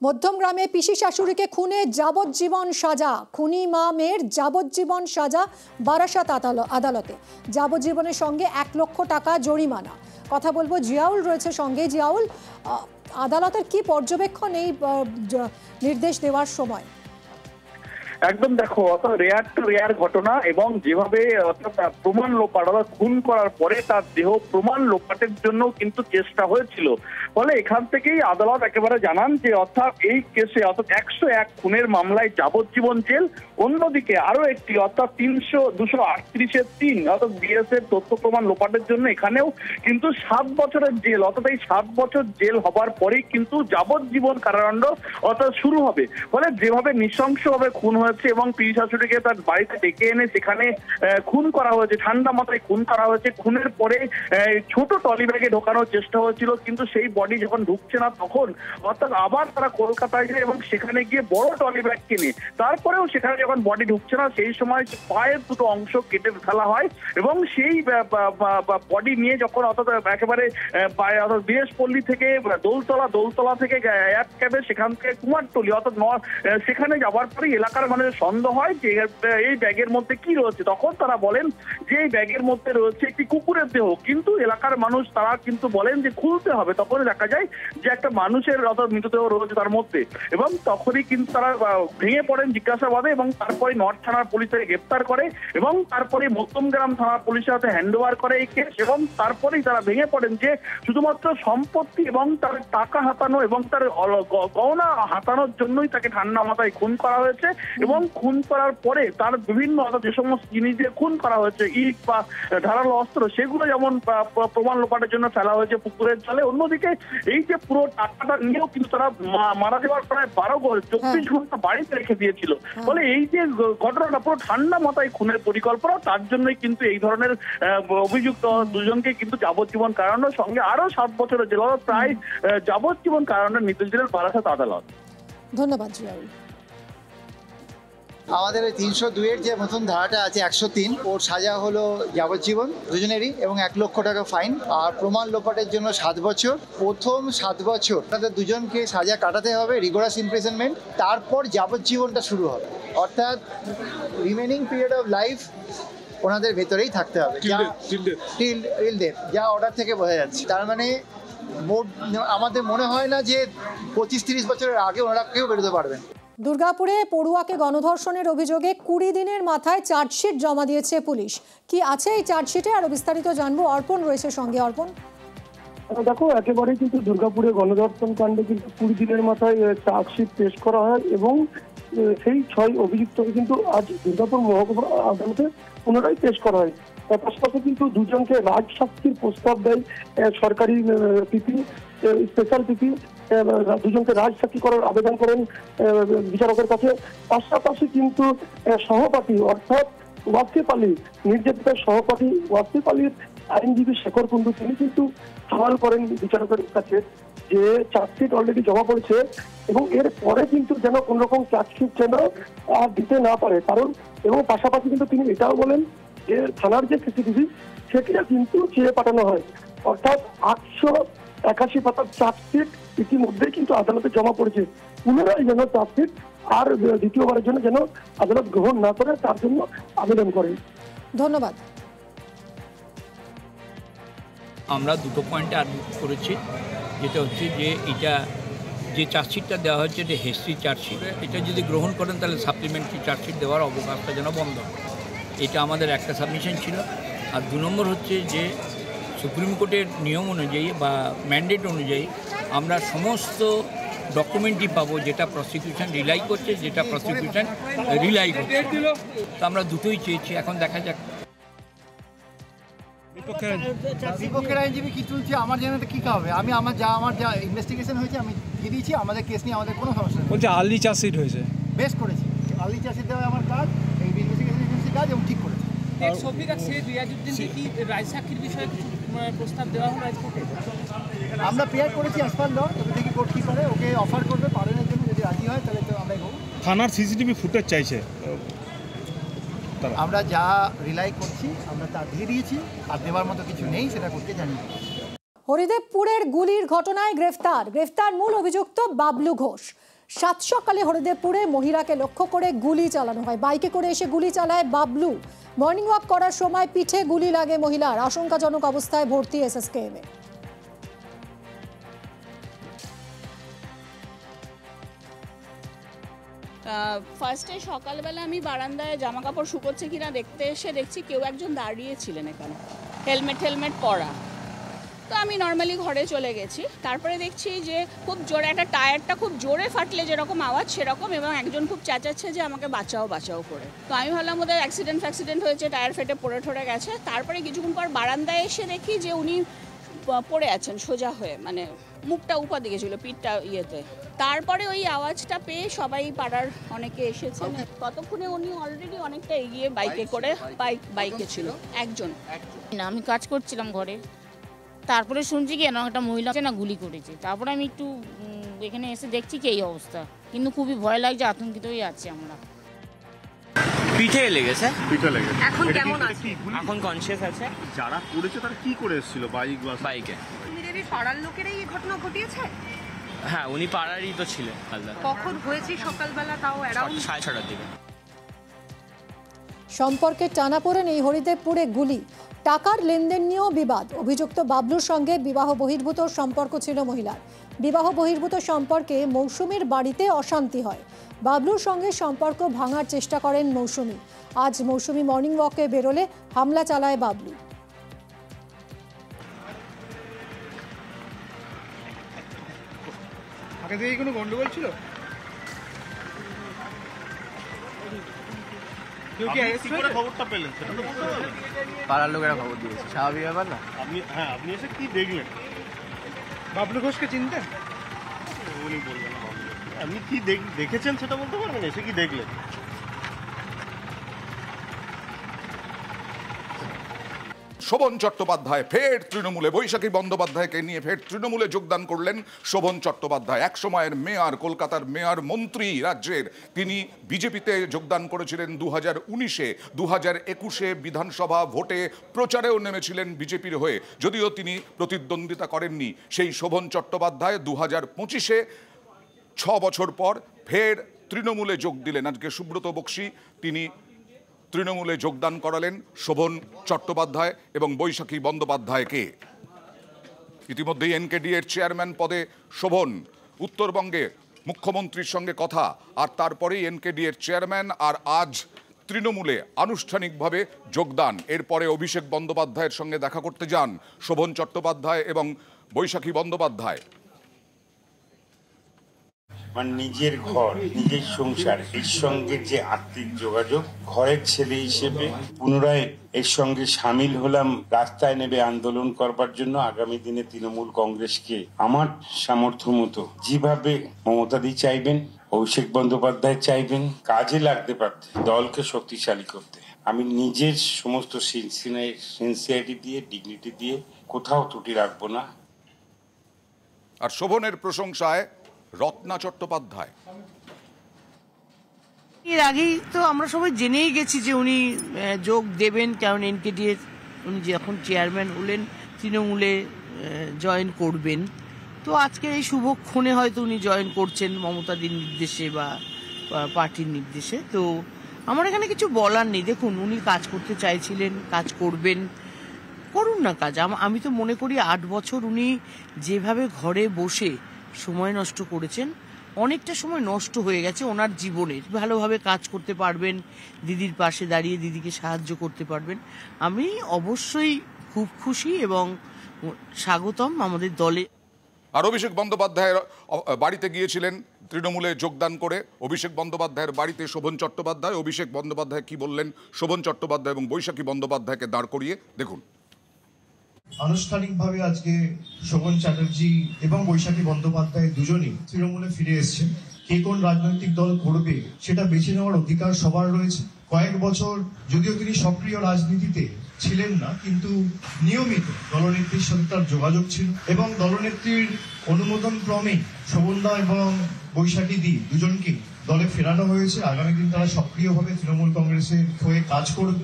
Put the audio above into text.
মধ্যমগ্রামে পিসি শাশুড়িকে খুনে যাবজ্জীবন সাজা। খুনি মা মেয়ের যাবজ্জীবন সাজা বারাসাত আদালতে। যাবজ্জীবনের সঙ্গে 1 লক্ষ টাকা জরিমানা। কথা বলবো, জিয়াউল রয়েছে সঙ্গে। জিয়াউল, আদালতের কি পর্যবেক্ষণ এই নির্দেশ দেওয়ার সময়? একদম দেখো, অর্থাৎ রেয়ার ঘটনা, এবং যেভাবে অর্থাৎ প্রমাণ লোপাট, অর্থাৎ খুন করার পরে তার দেহ প্রমাণ লোপাটের জন্য কিন্তু চেষ্টা হয়েছিল। ফলে এখান থেকেই আদালত একেবারে জানান যে অর্থাৎ এই কেসে অর্থাৎ 101 খুনের মামলায় যাবজ্জীবন জেল, অন্যদিকে আরো একটি অর্থাৎ 238-3 অর্থাৎ বিএসএফ তথ্য প্রমাণ লোপাটের জন্য এখানেও কিন্তু 7 বছরের জেল। অর্থাৎ এই 7 বছর জেল হবার পরেই কিন্তু যাবজ্জীবন কারাদণ্ড অর্থাৎ শুরু হবে। ফলে যেভাবে নৃশংসভাবে খুন হয়েছে এবং পিসি শাশুড়িকে তার বাড়িতে ডেকে এনে সেখানে খুন করা হয়েছে, ঠান্ডা মাথায় খুন করা হয়েছে। খুনের পরে ছোট ট্রলি ব্যাগে ঢোকানোর চেষ্টা হয়েছিল, কিন্তু সেই বডি যখন ঢুকছে না তখন অর্থাৎ আবার তারা কলকাতায় যায় এবং সেখানে গিয়ে বড় ট্রলি ব্যাগ কিনে, তারপরেও সেখানে যখন বডি ঢুকছে না সেই সময় পায়ের দুটো অংশ কেটে ফেলা হয় এবং সেই বডি নিয়ে যখন অর্থাৎ একেবারে বীরেশপল্লী থেকে দোলতলা থেকে এক ক্যাবে সেখান থেকে কুমারটুলি অর্থাৎ সেখানে যাওয়ার পরে এলাকার মানুষের সন্দেহ হয় যে এই ব্যাগের মধ্যে কি রয়েছে। তখন তারা বলেন যে এই ব্যাগের মধ্যে রয়েছে একটি কুকুরের দেহ, কিন্তু এলাকার মানুষ তারা কিন্তু বলেন যে খুলতে হবে। তখন দেখা যায় যে একটা মানুষের অর্থাৎ মৃতদেহ রয়েছে তার মধ্যে, এবং তখনই কিন্তু তারা ভেঙে পড়েন জিজ্ঞাসাবাদে এবং তারপরে নর্থ থানার পুলিশ তাকে গ্রেপ্তার করে এবং তারপরে মধ্যমগ্রাম থানার পুলিশের হাতে হ্যান্ড ওভার করে এই কেস। এবং তারপরেই তারা ভেঙে পড়েন যে শুধুমাত্র সম্পত্তি এবং তার টাকা হাতানো এবং তার গহনা হাতানোর জন্যই তাকে ঠান্ডা মাথায় খুন করা হয়েছে। এবং খুন করার পরে তার বিভিন্ন যে সমস্ত জিনিস দিয়ে খুন করা হয়েছে, ইট বা ধারালো অস্ত্র, সেগুলো যেমন প্রমাণ লোপাটের জন্য ফেলা হয়েছে পুকুরের জলে। অন্যদিকে এই যে পুরো টাকাটা নিয়েও কিন্তু তারা মারা যাওয়ার প্রায় 24 ঘন্টা বাড়িতে রেখে দিয়েছিল। ফলে এই যে ঘটনাটা পুরো ঠান্ডা মাথায় খুনের পরিকল্পনা, তার জন্যই কিন্তু এই ধরনের অভিযুক্ত দুজনকে কিন্তু যাবজ্জীবন কারাদণ্ডের সঙ্গে আরো 7 বছরের জেল, প্রায় যাবজ্জীবন কারাদণ্ডের নির্দেশ দিলেন বারাসাত আদালত। ধন্যবাদ জিয়াউল। আমাদের 302-এর যে নতুন ধারাটা আছে 103, ওর সাজা হলো যাবজ্জীবন দুজনেরই এবং 1 লক্ষ টাকা ফাইন। আর প্রমাণ লোপাটের জন্য 7 বছর। প্রথম 7 বছর তাদের দুজনকে সাজা কাটাতে হবে, রিগোরাস ইমপ্রিজনমেন্ট, তারপর যাবজ্জীবনটা শুরু হবে। অর্থাৎ রিমেনিং পিরিয়ড অফ লাইফ ওনাদের ভেতরেই থাকতে হবে টিল ডেথ, যা অর্ডার থেকে বোঝা যাচ্ছে। তার মানে আমাদের মনে হয় না যে 25-30 বছরের আগে ওনারা কেউ বেরোতে পারবেন। দুর্গাপুরে পড়ুয়াকে গণধর্ষণের অভিযোগে 20 দিনের মাথায় চার্জশিট জমা দিয়েছে পুলিশ। কি আছে এই চার্জশিটে, আরো বিস্তারিত জানবো। অর্পণ রয়েছে সঙ্গে। অর্পণ, দেখো, একেবারে কিন্তু দুর্গাপুরে গণধর্ষণ কাণ্ডে কিন্তু 20 দিনের মাথায় চার্জশিট পেশ করা হয় এবং সেই 6 অভিযুক্তকে কিন্তু আজ দুর্গাপুর মহকুমা আদালতে পুনরায় পেশ করা হয়। পাশাপাশি কিন্তু দুজনকে রাজসাক্ষীর প্রস্তাব দেয় সরকারি পিপি, স্পেশাল পিপি, দুজনকে রাজসাক্ষী করার আবেদন করেন বিচারকের কাছে। পাশাপাশি কিন্তু সহপাঠী অর্থাৎ ওয়াসিফ আলী, নির্যাতিতার সহপাঠী ওয়াসিফ আলীর আইনজীবী শেখর কুন্ডু, তিনি কিন্তু সওয়াল করেন বিচারকের কাছে যে চার্জশিট অলরেডি জমা পড়েছে এবং এর পরে কিন্তু যেন কোন রকম চার্জশিট যেন আর দিতে না পারে কারণ, এবং পাশাপাশি কিন্তু তিনি এটাও বলেন যে থানার যে সিসিটিভি সেটা কিন্তু চেয়ে পাঠানো হয়। অর্থাৎ 881 পাতার চার্জশিট ইতিমধ্যে কিন্তু আদালতে জমা পড়েছে। পুনরায় যেন চার্জশিট আর দ্বিতীয়বারের জন্য যেন আদালত গ্রহণ না করে তার জন্য আবেদন করেন। ধন্যবাদ। আমরা দুটো পয়েন্টে আর্গুমেন্ট করেছি, যেটা হচ্ছে যে এটা যে চার্জশিটটা দেওয়া হচ্ছে এটা হিস্ট্রি চার্জশিট, এটা যদি গ্রহণ করেন তাহলে সাপ্লিমেন্টারি চার্জশিট দেওয়ার অবকাশটা যেন বন্ধ হয়। এটা আমাদের একটা সাবমিশন ছিল। আর 2 নম্বর হচ্ছে যে সুপ্রিম কোর্টের নিয়ম অনুযায়ী বা ম্যান্ডেট অনুযায়ী আমরা সমস্ত ডকুমেন্টই পাবো যেটা প্রসিকিউশন রিলাই করছে, যেটা প্রসিকিউশন রিলাই করছে। তো আমরা দুটোই চেয়েছি, এখন দেখা যাক। বিপক্ষের আইনজীবী কি চলছে আমার জানাতে কি হবে। আমার যা ইনভেস্টিগেশন হয়েছে আমি দিয়ে দিয়েছি। আমাদের কেস নিয়ে আমাদের কোনো সমস্যা নেই। বলছে আর্লি চার্জশিট হয়েছে, বেশ করেছি। আর্লি চার্জশিট দেওয়া আমার কাজ, এই ইনভেস্টিগেশন এজেন্সির কাজ, এবং ঠিক করেছে। প্রস্তাব দেওয়া হলো আমরা প্রেয়ার করেছি অ্যাজ পার ল, তবে দেখি কোর্ট কী করে, ওকে অফার করবে পালনের জন্য। যদি রাজি হয় তাহলে তো আমরা এগোবো। থানার সিসিটিভি ফুটেজ চাইছে, আমরা যা রিলাই করছি আমরা তা দিয়ে দিয়েছি, আর দেওয়ার মতো কিছু নেই, সেটা করতে জানি। হরিদেবপুরের গুলির ঘটনায় গ্রেফতার মূল অভিযুক্ত বাবলু ঘোষ। সাত সকালে হরিদেবপুরে মহিলাকে লক্ষ্য করে গুলি চালানো হয়। বাইকে করে এসে গুলি চালায় বাবলু। মর্নিং ওয়াক করার সময় পিঠে গুলি লাগে মহিলার। আশঙ্কাজনক অবস্থায় ভর্তি এসএসকেএম এ। ফার্স্টে সকালবেলা আমি বারান্দায় জামা কাপড় শুকোচ্ছে কিনা দেখতে এসে দেখছি কেউ একজন দাঁড়িয়েছিলেন এখানে, হেলমেট পরা। তো আমি নর্মালি ঘরে চলে গেছি। তারপরে দেখছি যে খুব জোরে একটা টায়ারটা খুব জোরে ফাটলে যেরকম আওয়াজ সেরকম, এবং একজন খুব চেঁচাচ্ছে যে আমাকে বাঁচাও করে। তো আমি ভাবলাম ওদের অ্যাক্সিডেন্ট হয়েছে, টায়ার ফেটে পড়ে গেছে। তারপরে কিছুক্ষণ পর বারান্দায় এসে দেখি যে উনি পড়ে আছেন সোজা হয়ে, মানে মুখটা উপর দিকে ছিল, পিঠটা ইয়েতে। তারপরে ওই আওয়াজটা পেয়ে সবাই পাড়ার অনেকে এসেছেন। ততক্ষণে উনি অলরেডি অনেকটা এগিয়ে বাইকে ছিল একজন। না, আমি কাজ করছিলাম ঘরে। তারপরে শুনছি কি একটা মহিলা না গুলি করেছে। তারপরে আমি একটু এখানে এসে দেখছি কি এই অবস্থা, কিন্তু খুবই ভয় লাগছে, আতঙ্কিত হয়ে যাচ্ছি আমরা। পিঠে লেগেছে। এখন কেমন আছে? এখন কনসিয়াস আছে। যারা করেছে তারা কি করে এসেছিল? বাইকে। পাড়ার লোকেরাই এই ঘটনা ঘটিয়েছে? হ্যাঁ, উনি পাড়ারই তো ছিলেন। কখন হয়েছে? সকালবেলা, তাও অ্যারাউন্ড 6:30টার দিকে। সম্পর্কে টানাপোড়েন এই হরিদেবপুরে গুলি। টাকার লেনদেন নিয়েও বিবাদ। অভিযুক্ত বাবলুর সঙ্গে বিবাহ বহির্ভূত সম্পর্ক ছিল মহিলার। বিবাহ বহির্ভূত সম্পর্কে মৌসুমীর বাড়িতে অশান্তি হয়। বাবলুর সঙ্গে সম্পর্ক ভাঙার চেষ্টা করেন মৌসুমী। আজ মৌসুমী মর্নিং ওয়াকে বেরোলে হামলা চালায় বাবলু। আগে থেকে কোনো গন্ডগোল ছিল? খবরটা পেলেন সেটা তো বলতে পারবেন? পাড়ার লোকেরা খবর দিয়েছে, স্বাভাবিক ব্যাপার না? আপনি এসে কি দেখলেন? বাবলু ঘোষকে চিনতেন? উনি বলবেন আপনি কি দেখেছেন সেটা বলতে পারবেন? এসে কি দেখলেন? শোভন চট্টোপাধ্যায় ফের তৃণমূলে। বৈশাখী বন্দ্যোপাধ্যায়কে নিয়ে ফের তৃণমূলে যোগদান করলেন শোভন চট্টোপাধ্যায়। এক সময়ের মেয়র, কলকাতার মেয়র, মন্ত্রী রাজ্যের, তিনি বিজেপিতে যোগদান করেছিলেন 2019-এ। 2021-এ বিধানসভা ভোটে প্রচারেও নেমেছিলেন বিজেপির হয়ে, যদিও তিনি প্রতিদ্বন্দ্বিতা করেননি। সেই শোভন চট্টোপাধ্যায় 2025-এ 6 বছর পর ফের তৃণমূলে যোগ দিলেন। আজকে সুব্রত বক্সী তিনি তৃণমূলে যোগদান করালেন শোভন চট্টোপাধ্যায় এবং বৈশাখী বন্দ্যোপাধ্যায়কে। ইতিমধ্যেই এনকেডি এর চেয়ারম্যান পদে শোভন। উত্তরবঙ্গে মুখ্যমন্ত্রীর সঙ্গে কথা, আর তারপরেই এনকেডি এর চেয়ারম্যান, আর আজ তৃণমূলে আনুষ্ঠানিকভাবে যোগদান। এরপরে অভিষেক বন্দ্যোপাধ্যায়ের সঙ্গে দেখা করতে যান শোভন চট্টোপাধ্যায় এবং বৈশাখী বন্দ্যোপাধ্যায়। আমার নিজের ঘর, নিজের সংসার, এর সঙ্গে যে আত্মিক যোগাযোগ, ঘরের ছেলে হিসেবে পুনরায় এর সঙ্গে সামিল হলাম রাস্তায় নেবে আন্দোলন করবার জন্য। আগামী দিনে তৃণমূল কংগ্রেসকে আমার সামর্থ্য মতো যেভাবে মমতাদি চাইবেন, অভিষেক বন্দ্যোপাধ্যায় চাইবেন, কাজে লাগতে পারতে, দলকে শক্তিশালী করতে আমি নিজের সমস্ত সিনসিয়ারিটি দিয়ে, ডিগনিটি দিয়ে কোথাও ত্রুটি রাখবো না। আর শোভনের প্রশংসায় রত্না চট্টোপাধ্যায়। এর আগেই তো আমরা সবাই জেনেই গেছি যে উনি যোগ দেবেন, কারণ এনকেডি এর উনি যখন চেয়ারম্যান হলেন তৃণমূলে জয়েন করবেন। তো আজকের এই শুভক্ষণে হয়তো উনি জয়েন করছেন মমতাদির নির্দেশে বা পার্টির নির্দেশে। তো আমার এখানে কিছু বলার নেই। দেখুন, উনি কাজ করতে চাইছিলেন, কাজ করবেন, করুন না কাজ। আমি তো মনে করি 8 বছর উনি যেভাবে ঘরে বসে সময় নষ্ট করেছেন, অনেকটা সময় নষ্ট হয়ে গেছে ওনার জীবনের। ভালোভাবে কাজ করতে পারবেন, দিদির পাশে দাঁড়িয়ে দিদিকে সাহায্য করতে পারবেন। আমি অবশ্যই খুব খুশি এবং স্বাগতম আমাদের দলে। আর অভিষেক বন্দ্যোপাধ্যায়ের বাড়িতে গিয়েছিলেন তৃণমূলে যোগদান করে। অভিষেক বন্দ্যোপাধ্যায়ের বাড়িতে শোভন চট্টোপাধ্যায়। অভিষেক বন্দ্যোপাধ্যায় কি বললেন শোভন চট্টোপাধ্যায় এবং বৈশাখী বন্দ্যোপাধ্যায়কে দাঁড় করিয়ে, দেখুন। আনুষ্ঠানিকভাবে আজকে শোভন চ্যাটার্জি এবং বৈশাখী বন্দ্যোপাধ্যায় দুজনই তৃণমূলে ফিরে এসেছেন। কে কোন রাজনৈতিক দল করবে সেটা বেছে নেওয়ার অধিকার সবার রয়েছে। কয়েক বছর যদিও তিনি সক্রিয় রাজনীতিতে ছিলেন না, কিন্তু নিয়মিত দলনেত্রীর সাথে তার যোগাযোগ ছিল এবং দলনেত্রীর অনুমোদন ক্রমে শোভনদা এবং বৈশাখী দি দুজনকে দলে ফেরানো হয়েছে। আগামী দিন তারা সক্রিয়ভাবে তৃণমূল কংগ্রেসের হয়ে কাজ করবে।